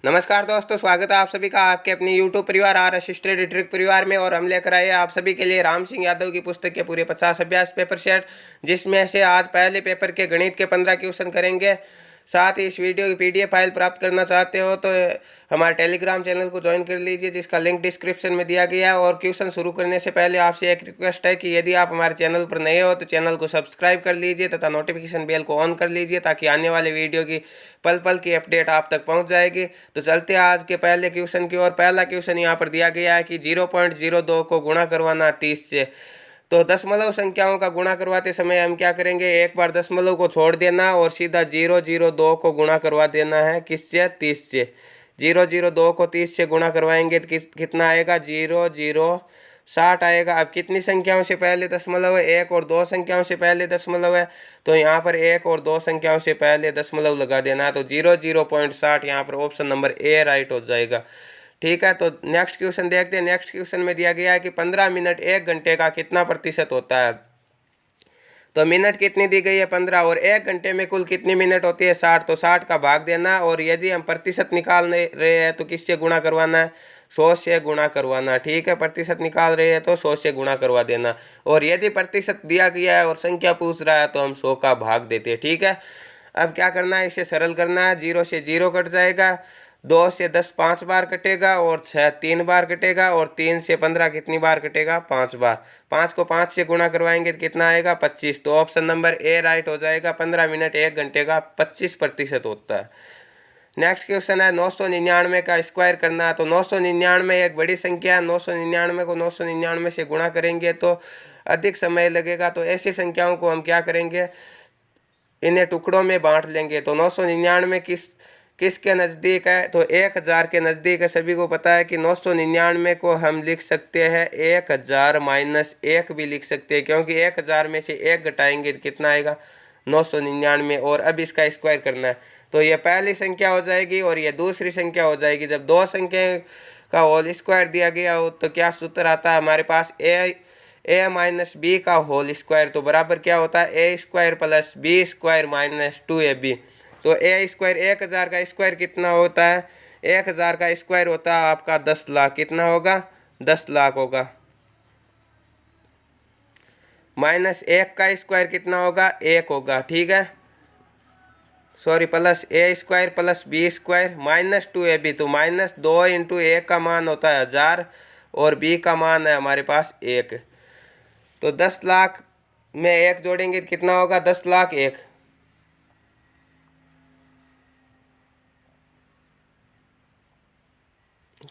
नमस्कार दोस्तों, स्वागत है आप सभी का आपके अपने YouTube परिवार आर असिस्टेड ट्रिक परिवार में। और हम लेकर आए आप सभी के लिए राम सिंह यादव की पुस्तक के पूरे 50 अभ्यास पेपर सेट, जिसमें से आज पहले पेपर के गणित के 15 क्वेश्चन करेंगे। साथ ही इस वीडियो की PDF फाइल प्राप्त करना चाहते हो तो हमारे टेलीग्राम चैनल को ज्वाइन कर लीजिए, जिसका लिंक डिस्क्रिप्शन में दिया गया है। और क्वेश्चन शुरू करने से पहले आपसे एक रिक्वेस्ट है कि यदि आप हमारे चैनल पर नए हो तो चैनल को सब्सक्राइब कर लीजिए तथा नोटिफिकेशन बेल को ऑन कर लीजिए, ताकि आने वाले वीडियो की पल पल की अपडेट आप तक पहुंच जाएगी। तो चलते हैं आज के पहले क्वेश्चन की ओर। पहला क्वेश्चन यहाँ पर दिया गया है कि 0.02 को गुणा करवाना 30 से। तो दशमलव संख्याओं का गुणा करवाते समय हम क्या करेंगे, एक बार दशमलव को छोड़ देना और सीधा 002 को गुणा करवा देना है किससे, 30 से। 002 को 30 से गुणा करवाएंगे तो कितना आएगा, 0060 आएगा। अब कितनी संख्याओं से पहले दशमलव है, एक और दो संख्याओं से पहले दशमलव है, तो यहाँ पर एक और दो संख्याओं से पहले दशमलव लगा देना है। तो 00.60 यहाँ पर ऑप्शन नंबर ए राइट हो जाएगा। ठीक है, तो नेक्स्ट क्वेश्चन देखते हैं। नेक्स्ट क्वेश्चन में दिया गया है कि 15 मिनट 1 घंटे का कितना प्रतिशत होता है। तो मिनट कितनी दी गई है, 15, और 1 घंटे में कुल कितनी मिनट होती है, 60। तो 60 का भाग देना, और यदि हम प्रतिशत निकाल रहे हैं तो किससे गुणा करवाना है, 100 से गुणा करवाना। ठीक है, प्रतिशत निकाल रहे हैं तो 100 से गुणा करवा देना। और यदि प्रतिशत दिया गया है और संख्या पूछ रहा है तो हम 100 का भाग देते हैं। ठीक है, अब क्या करना है, इसे सरल करना है। 0 से 0 कट जाएगा, 2 से 10 5 बार कटेगा, और 6 3 बार कटेगा, और 3 से 15 कितनी बार कटेगा, 5 बार। 5 को 5 से गुणा करवाएंगे तो कितना आएगा, 25। तो ऑप्शन नंबर ए राइट हो जाएगा। 15 मिनट 1 घंटे का 25% होता है। नेक्स्ट क्वेश्चन है 999 का स्क्वायर करना है। तो 999 एक बड़ी संख्या है, 999 को 999 से गुणा करेंगे तो अधिक समय लगेगा। तो ऐसी संख्याओं को हम क्या करेंगे, इन्हें टुकड़ों में बांट लेंगे। तो 999 किसके नज़दीक है, तो 1000 के नज़दीक है। सभी को पता है कि 999 को हम लिख सकते हैं 1000 माइनस 1 भी लिख सकते हैं, क्योंकि 1000 में से 1 घटाएंगे तो कितना आएगा, 999। और अब इसका स्क्वायर करना है, तो ये पहली संख्या हो जाएगी और ये दूसरी संख्या हो जाएगी। जब दो संख्या का होल स्क्वायर दिया गया हो तो क्या सूत्र आता है हमारे पास, ए माइनस बी का होल स्क्वायर। तो बराबर क्या होता है, A square plus B square minus 2ab। तो ए स्क्वायर 1000 का स्क्वायर कितना होता है, 1000 का स्क्वायर होता है आपका 10 लाख। कितना होगा, 10 लाख होगा। माइनस 1 का स्क्वायर कितना होगा, 1 होगा। ठीक है, sorry, plus A square plus B square minus 2ab। तो माइनस 2 इंटू 1 का मान होता है 1000 और बी का मान है हमारे पास 1। तो 10 लाख में 1 जोड़ेंगे तो कितना होगा, 10 लाख 1।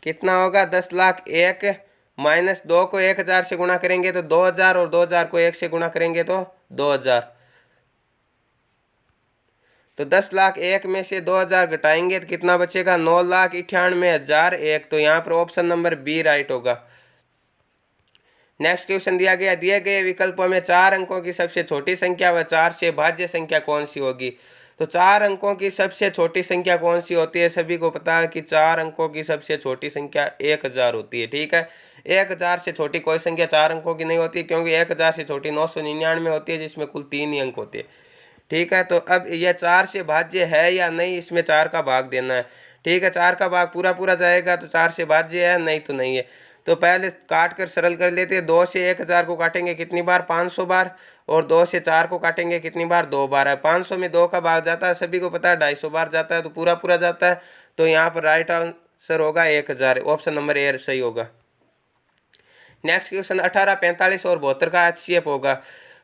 कितना होगा, 10 लाख 1 माइनस 2 को 1000 से गुणा करेंगे तो 2000, और 2000 को 1 से गुणा करेंगे तो 2000। तो 10 लाख 1 में से 2000 घटाएंगे तो कितना बचेगा, 9,98,001। तो यहाँ पर ऑप्शन नंबर बी राइट होगा। नेक्स्ट क्वेश्चन दिया गया, दिए गए विकल्पों में 4 अंकों की सबसे छोटी संख्या व 4 से भाज्य संख्या कौन सी होगी। तो 4 अंकों की सबसे छोटी संख्या कौन सी होती है, सभी को पता है कि 4 अंकों की सबसे छोटी संख्या 1000 होती है। ठीक है, 1000 से छोटी कोई संख्या 4 अंकों की नहीं होती, क्योंकि 1000 से छोटी 999 होती है, जिसमें कुल 3 ही अंक होते हैं। ठीक है, तो अब यह 4 से भाज्य है या नहीं, इसमें 4 का भाग देना है। ठीक है, 4 का भाग पूरा पूरा जाएगा तो 4 से भाज्य है, नहीं तो नहीं है। तो पहले काट कर सरल कर लेते हैं। 2 से 1000 को काटेंगे कितनी बार, 500 बार। और 2 से 4 को काटेंगे कितनी बार, 2 बार है। 500 में 2 का भाग जाता है, सभी को पता है 250 बार जाता है, तो पूरा पूरा जाता है। तो यहाँ पर राइट आंसर होगा 1000, ऑप्शन नंबर ए सही होगा। नेक्स्ट क्वेश्चन 18, 45 और 72 का HCF होगा।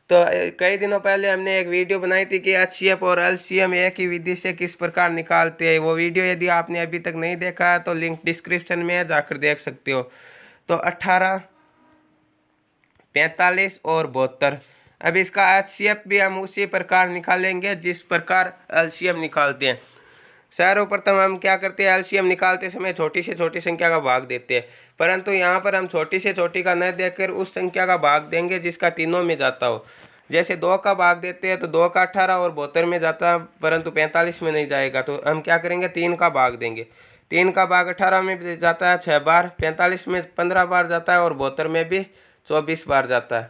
तो कई दिनों पहले हमने एक वीडियो बनाई थी कि HCF और LCM एक ही विधि से किस प्रकार निकालते हैं। वो वीडियो यदि आपने अभी तक नहीं देखा है तो लिंक डिस्क्रिप्शन में है, जाकर देख सकते हो। तो 18, 45 और 72। अब इसका HCF भी हम उसी प्रकार निकालेंगे जिस प्रकार LCM निकालते हैं। सर्वप्रथम हम क्या करते हैं, LCM निकालते समय छोटी से छोटी संख्या का भाग देते हैं, परंतु यहाँ पर हम छोटी से छोटी का न देकर उस संख्या का भाग देंगे जिसका तीनों में जाता हो। जैसे 2 का भाग देते हैं तो 2 का 18 और 72 में जाता है, परंतु 45 में नहीं जाएगा। तो हम क्या करेंगे, 3 का भाग देंगे। 3 का भाग 18 में भी जाता है 6 बार, 45 में 15 बार जाता है, और 72 में भी 24 बार जाता है।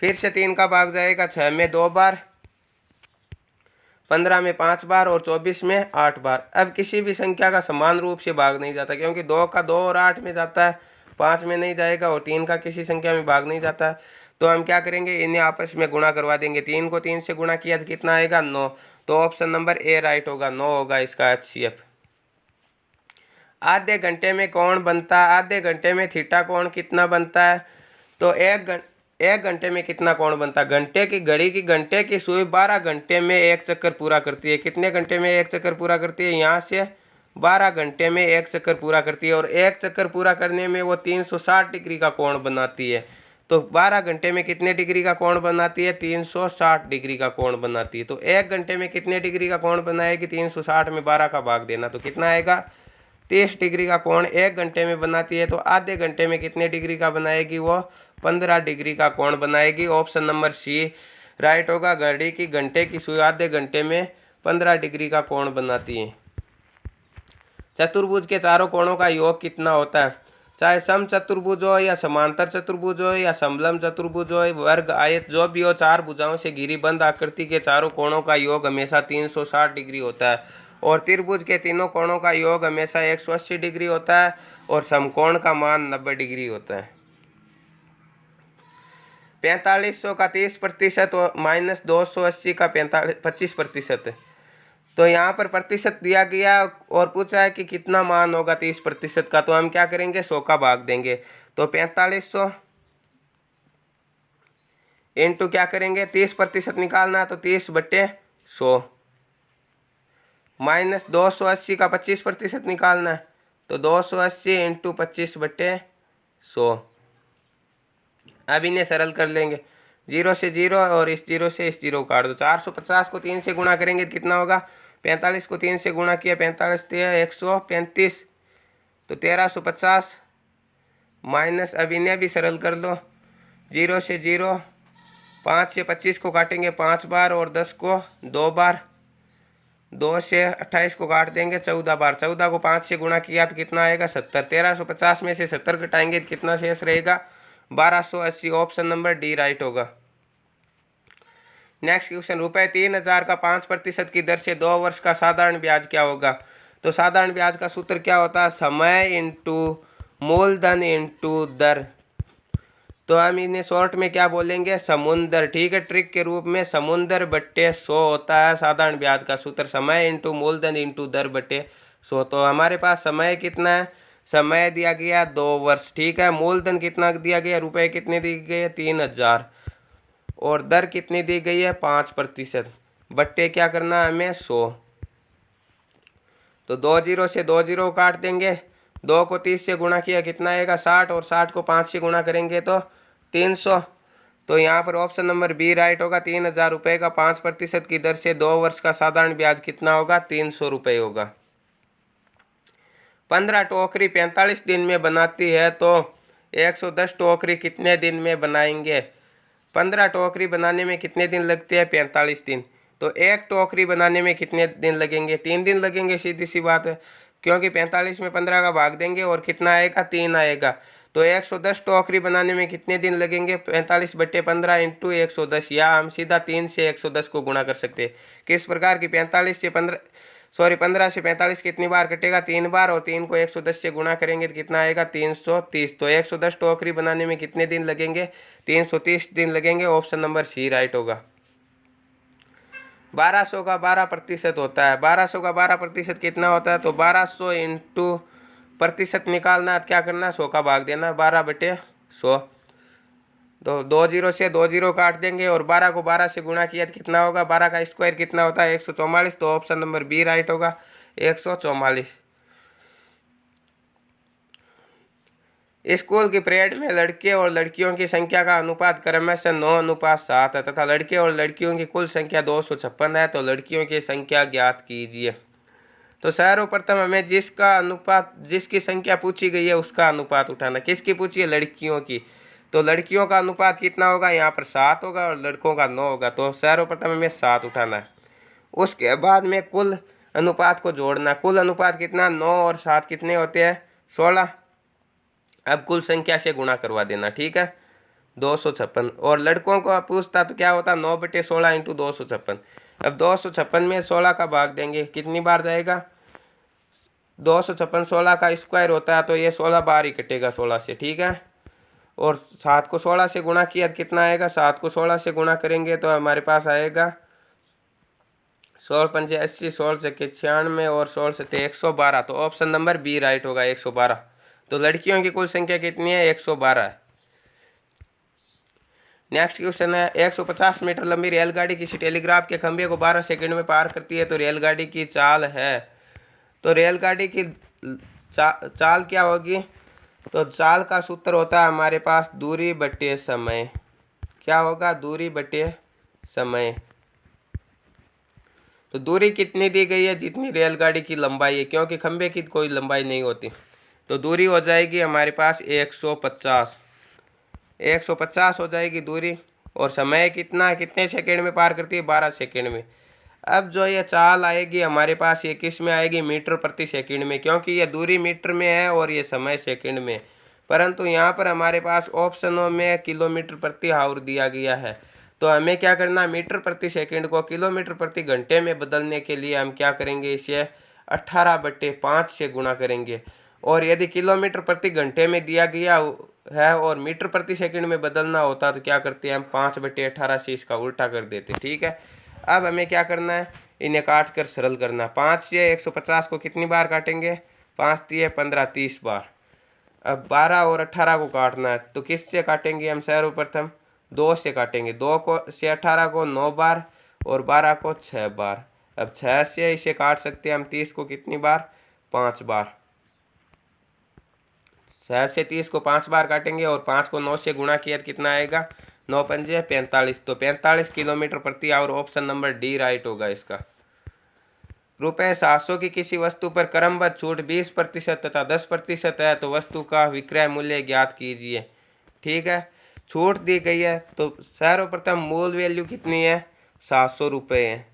फिर से 3 का भाग जाएगा 6 में 2 बार, 15 में 5 बार और 24 में 8 बार। अब किसी भी संख्या का समान रूप से भाग नहीं जाता, क्योंकि 2 का 2 और 8 में जाता है, 5 में नहीं जाएगा, और 3 का किसी संख्या में भाग नहीं जाता है। तो हम क्या करेंगे, इन्हें आपस में गुणा करवा देंगे। 3 को 3 से गुणा किया तो कितना आएगा, 9। तो ऑप्शन नंबर ए राइट होगा, 9 होगा इसका HCF। आधे घंटे में कोण बनता है, आधे घंटे में थीटा कोण कितना बनता है। तो एक घंटे में कितना कोण बनता है, घंटे की घड़ी की घंटे की सुई 12 घंटे में एक चक्कर पूरा करती है। कितने घंटे में एक चक्कर पूरा करती है, यहाँ से 12 घंटे में एक चक्कर पूरा करती है, और एक चक्कर पूरा करने में वो 360 डिग्री का कोण बनाती है। तो 12 घंटे में कितने डिग्री का कोण बनाती है, 360 डिग्री का कोण बनाती है। तो एक घंटे में कितने डिग्री का कोण बनाएगी, 360 में 12 का भाग देना, तो कितना आएगा, 30 डिग्री का कोण एक घंटे में बनाती है। तो आधे घंटे में कितने डिग्री का बनाएगी, वो 15 डिग्री का कोण बनाएगी। ऑप्शन नंबर सी राइट होगा, घड़ी की घंटे की सुई आधे घंटे में 15 डिग्री का कोण बनाती है। चतुर्भुज के चारों कोणों का योग कितना होता है, चाहे सम चतुर्भुज हो या समांतर चतुर्भुज हो या समलंब चतुर्भुज हो, वर्ग, आयत, जो भी हो, 4 भुजाओं से घिरी बंद आकृति के चारों कोणों का योग हमेशा 360 डिग्री होता है। और त्रिभुज के तीनों कोणों का योग हमेशा 180 डिग्री होता है, और समकोण का मान 90 डिग्री होता है। 4500 का 30% माइनस 280 का 25%। तो यहाँ पर प्रतिशत दिया गया और पूछा है कि कितना मान होगा 30% का। तो हम क्या करेंगे, 100 का भाग देंगे। तो 4500 इंटू क्या करेंगे, 30% निकालना है, तो 30/100 माइनस 280 का 25% निकालना है, तो 280 इंटू 25/100। अब इन्हें सरल कर लेंगे, 0 से 0 और इस 0 से इस 0 काट दो। 450 को 3 से गुणा करेंगे तो कितना होगा, 45 को 3 से गुणा किया, 45 135, तो 1350 माइनस, अब इन्हें भी सरल कर लो, 0 से 0, 5 से 25 को काटेंगे 5 बार और 10 को 2 बार, 2 से 28 को काट देंगे 14 बार, 14 को 5 से गुणा किया तो कितना आएगा, 70। 1350 में से 70 घटाएंगे तो कितना शेष रहेगा, 1280। ऑप्शन नंबर डी राइट होगा। नेक्स्ट क्वेश्चन, ₹3000 का 5% की दर से 2 वर्ष का साधारण ब्याज क्या होगा। तो साधारण ब्याज का सूत्र क्या होता है, समय इंटू मूलधन इंटू दर। तो हम इन्हें शॉर्ट में क्या बोलेंगे, समुंदर। ठीक है, ट्रिक के रूप में समुंदर बट्टे 100 होता है साधारण ब्याज का सूत्र, समय इंटू मूलधन इंटू दर बट्टे 100। तो हमारे पास समय कितना है, समय दिया गया 2 वर्ष। ठीक है, मूलधन कितना दिया गया, रुपए कितने दिए गए, 3000, और दर कितनी दी गई है, 5%, बट्टे क्या करना है हमें, 100। तो 2 0 से 2 0 काट देंगे, 2 को 30 से गुणा किया कितना आएगा, 60, और 60 को 5 से गुणा करेंगे तो 300। तो यहाँ पर ऑप्शन नंबर बी राइट होगा, 3000 रुपये का 5% की दर से 2 वर्ष का साधारण ब्याज कितना होगा, 300 रुपये होगा। 15 टोकरी 45 दिन में बनाती है, तो 110 टोकरी कितने दिन में बनाएंगे। 15 टोकरी बनाने में कितने दिन लगते हैं, 45 दिन। तो एक टोकरी बनाने में कितने दिन लगेंगे, 3 दिन लगेंगे, सीधी सी बात है, क्योंकि 45 में 15 का भाग देंगे और कितना आएगा, 3 आएगा। तो 110 टोकरी बनाने में कितने दिन लगेंगे, 45/15 इंटू 110, या हम सीधा 3 से 110 को गुणा कर सकते हैं। किस प्रकार की, 15 से 45 कितनी बार कटेगा, 3 बार, और 3 को 110 से गुणा करेंगे तो कितना आएगा, 330। तो 110 टोकरी बनाने में कितने दिन लगेंगे, 330 दिन लगेंगे। ऑप्शन नंबर सी राइट होगा। 1200 का 12% होता है, 1200 का 12% कितना होता है, तो 1200 इंटू प्रतिशत निकालना, क्या करना, 100 का भाग देना, 12/100। तो 2 0 से 2 0 काट देंगे, और 12 को 12 से गुणा किया तो कितना होगा, 12 का स्क्वायर कितना होता है, 144। तो ऑप्शन नंबर बी राइट होगा, 144। स्कूल की परेड में लड़के और लड़कियों की संख्या का अनुपात क्रमशः 9:7 है, तथा लड़के और लड़कियों की कुल संख्या 256 है। तो लड़कियों की संख्या ज्ञात कीजिए। तो सर्वप्रथम हमें जिसकी संख्या पूछी गई है उसका अनुपात उठाना। किसकी पूछी है, लड़कियों की। तो लड़कियों का अनुपात कितना होगा, यहाँ पर 7 होगा, और लड़कों का 9 होगा। तो सर्वप्रथम हमें 7 उठाना है। उसके बाद में कुल अनुपात को जोड़ना। कुल अनुपात कितना, 9 और 7 कितने होते हैं, 16। अब कुल संख्या से गुणा करवा देना। ठीक है, 256। और लड़कों को पूछता तो क्या होता, 9/16 इंटू 256। अब 256 में 16 का भाग देंगे, कितनी बार जाएगा? 256 16 का स्क्वायर होता है, तो ये 16 बार ही कटेगा 16 से, ठीक है। और 7 को 16 से गुणा किया तो कितना आएगा? 7 को 16 से गुणा करेंगे तो हमारे पास आएगा 16 पंजे 80, 16 छक्के 96 और 16 सत्ते 112। तो ऑप्शन नंबर बी राइट होगा, 112। तो लड़कियों की कुल संख्या कितनी है? 112 है। नेक्स्ट क्वेश्चन है, 150 मीटर लंबी रेलगाड़ी किसी टेलीग्राफ के खंभे को 12 सेकंड में पार करती है, तो रेलगाड़ी की चाल है। तो रेलगाड़ी की चाल क्या होगी? तो चाल का सूत्र होता है हमारे पास दूरी बटे समय। क्या होगा? दूरी बटे समय। तो दूरी कितनी दी गई है? जितनी रेलगाड़ी की लंबाई है, क्योंकि खंभे की कोई लंबाई नहीं होती। तो दूरी हो जाएगी हमारे पास 150, 150 हो जाएगी दूरी। और समय कितना, कितने सेकंड में पार करती है? 12 सेकंड में। अब जो ये चाल आएगी हमारे पास, ये किस में आएगी? मीटर प्रति सेकंड में, क्योंकि ये दूरी मीटर में है और ये समय सेकंड में। परंतु यहाँ पर हमारे पास ऑप्शनों में किलोमीटर प्रति आवर दिया गया है। तो हमें क्या करना? मीटर प्रति सेकंड को किलोमीटर प्रति घंटे में बदलने के लिए हम क्या करेंगे? इसे 18/5 से गुणा करेंगे। और यदि किलोमीटर प्रति घंटे में दिया गया है और मीटर प्रति सेकंड में बदलना होता तो क्या करते हैं? हम 5/18 से इसका उल्टा कर देते, ठीक है। अब हमें क्या करना है? इन्हें काट कर सरल करना। 5 से 150 को कितनी बार काटेंगे? 5 3 15 30 बार। अब 12 और 18 को काटना है, तो किस से काटेंगे हम? सर्वप्रथम 2 से काटेंगे। 2 को से 18 को 9 बार और 12 को 6 बार। अब 6 से इसे काट सकते हैं हम 30 को कितनी बार? 5 बार। 6 से 30 को 5 बार काटेंगे और 5 को 9 से गुणा किया तो कितना आएगा? 9 पंजे 45। तो 45 किलोमीटर प्रति hour. Option number D right होगा इसका। ₹700 की किसी वस्तु पर क्रमबद्ध छूट 20% तथा 10% है, तो वस्तु का विक्रय मूल्य ज्ञात कीजिए, ठीक है। छूट दी गई है, तो सर्वप्रथम मूल वैल्यू कितनी है? 700 रुपये है।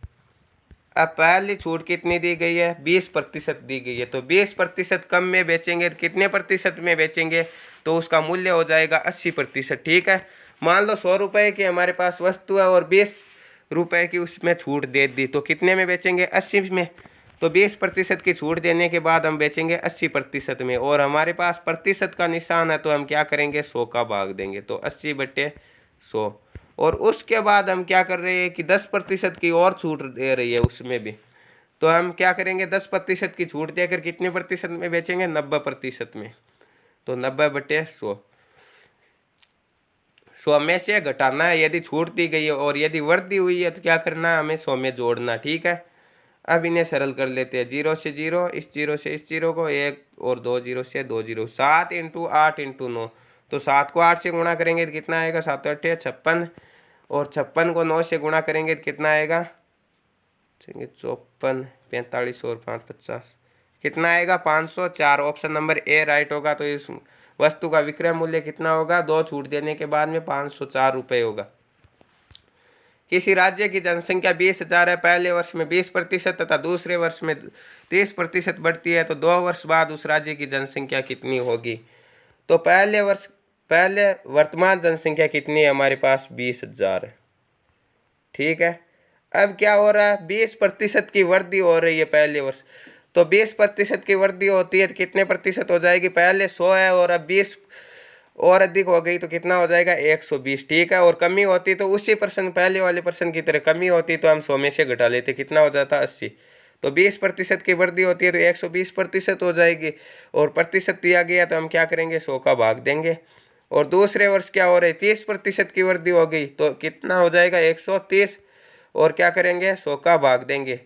अब पहली छूट कितनी दी गई है? 20% दी गई है। तो 20% कम में बेचेंगे तो कितने प्रतिशत में बेचेंगे? तो उसका मूल्य हो जाएगा 80%, ठीक है। मान लो 100 रुपये की हमारे पास वस्तु है और 20 रुपये की उसमें छूट दे दी, तो कितने में बेचेंगे? 80 में। तो 20% की छूट देने के बाद हम बेचेंगे 80% में। और हमारे पास प्रतिशत का निशान है, तो हम क्या करेंगे? 100 का भाग देंगे, तो 80/100। और उसके बाद हम क्या कर रहे हैं कि 10% की और छूट दे रही है उसमें भी। तो हम क्या करेंगे? 10% की छूट देकर कितने प्रतिशत में बेचेंगे? 90% में। तो 90/100। 100 में से घटाना है यदि छूट दी गई है, और यदि वृद्धि हुई है तो क्या करना है? हमें 100 में जोड़ना, ठीक है। अब इन्हें सरल कर लेते हैं। 0 से 0, इस 0 से इस 0 को 1 और 2 0 से 2 0। 7 × 8 × 9। तो 7 को 8 से गुणा करेंगे तो कितना आएगा? 7 8 56। और 56 को 9 से गुणा करेंगे तो कितना आएगा? 54 45 और 5 50। कितना आएगा? 504। ऑप्शन नंबर ए राइट होगा। तो इस वस्तु का विक्रय मूल्य कितना होगा? 2 छूट देने के बाद में 504 रुपये होगा। किसी राज्य की जनसंख्या 20,000 है, पहले वर्ष में 20% तथा दूसरे वर्ष में 30% बढ़ती है, तो 2 वर्ष बाद उस राज्य की जनसंख्या कितनी होगी? तो पहले वर्तमान जनसंख्या कितनी है हमारे पास? 20,000 है, ठीक है। अब क्या हो रहा है? 20% की वृद्धि हो रही है पहले वर्ष। तो 20% की वृद्धि होती है तो कितने प्रतिशत हो जाएगी? पहले 100 है और अब 20 और अधिक हो गई तो कितना हो जाएगा? 120, ठीक है। और कमी होती तो उसी प्रश्न, पहले वाले प्रश्न की तरह कमी होती तो हम 100 में से घटा लेते, कितना हो जाता? 80। तो 20% की वृद्धि होती है तो 120% हो जाएगी। और प्रतिशत दिया गया तो हम क्या करेंगे? 100 का भाग देंगे। और दूसरे वर्ष क्या हो रहा है? 30% की वृद्धि हो गई तो कितना हो जाएगा? 130। और क्या करेंगे? 100 का भाग देंगे।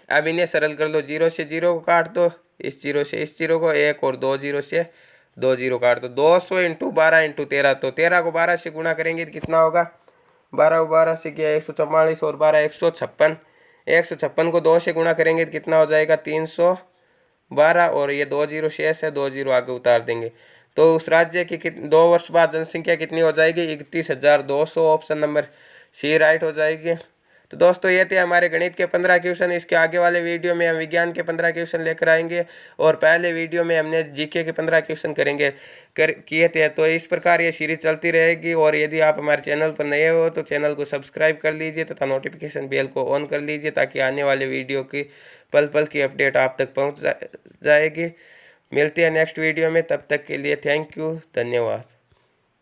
अब इन्हें सरल कर लो। 0 से 0 को काट दो, इस 0 से इस 0 को 1 और 2 0 से 2 0 काट दो। 200 × 12 × 13। तो 13 को 12 से गुणा करेंगे तो कितना होगा? 12 को 12 से किया 144 और 12 156। 156 को 2 से गुणा करेंगे तो कितना हो जाएगा? 312। और ये 2 0 शेष है, 2 0 आगे उतार देंगे। तो उस राज्य की 2 वर्ष बाद जनसंख्या कितनी हो जाएगी? 31,200। ऑप्शन नंबर सी राइट हो जाएगी। तो दोस्तों ये थे हमारे गणित के 15 क्वेश्चन। इसके आगे वाले वीडियो में हम विज्ञान के 15 क्वेश्चन लेकर आएंगे और पहले वीडियो में हमने जीके के 15 क्वेश्चन किए थे। तो इस प्रकार ये सीरीज चलती रहेगी और यदि आप हमारे चैनल पर नए हो तो चैनल को सब्सक्राइब कर लीजिए तथा नोटिफिकेशन बेल को ऑन कर लीजिए ताकि आने वाले वीडियो की पल पल की अपडेट आप तक पहुँच जाएगी। मिलते हैं नेक्स्ट वीडियो में, तब तक के लिए थैंक यू, धन्यवाद।